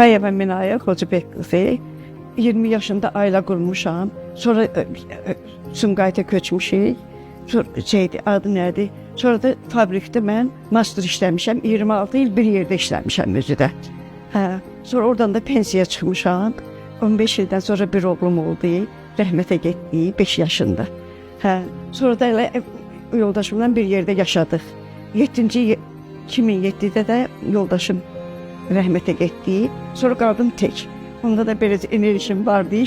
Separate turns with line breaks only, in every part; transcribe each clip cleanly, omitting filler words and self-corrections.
Tayeva Minaya Hocabek kızı. 20 yaşında aile kurmuşam. Sonra Sumqayıta köçmüşük. Sonra adı nədir? Sonra da fabrikdə mən master işləmişəm. 26 il bir yerdə işləmişəm özü də. Sonra oradan da pensiya çıxmışam. 15 ildən sonra bir oğlum oldu. Rəhmətə getdi 5 yaşında. Sonra da elə yoldaşımla bir yerdə yaşadıq. 2007-də də yoldaşım rəhmətə getdi. Sonra qaldım tək. Onda da belə enerjim vardı,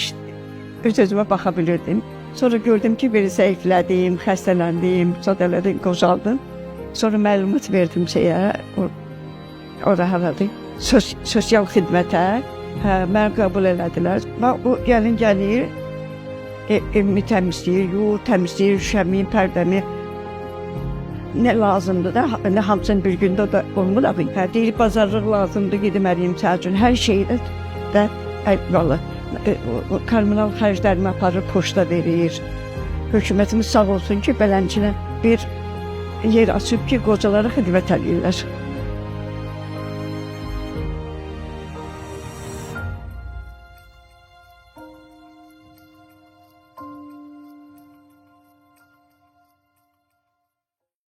öz-özümə baxa bilirdim. Sonra gördüm ki, belə zəiflədim, xəstələndim, sadələdim, qocaldım. Sonra məlumat verdim ora haradır, sosial xidmətə, məni qəbul elədilər. O gəlin gəlir, evimi təmizləyir, təmizləyir, şəmi, pərdəmi. Nə lazımdır da, nə hamısını bir gündə da olmur. Deyir, bazarlıq lazımdır, gedməliyim üçün, hər şeydə də valla. Kommunal xərclərimi aparır, poçta verir. Hökumətimiz sağ olsun ki, belənçinə bir yer açıb ki, qocalara xidmət edirlər.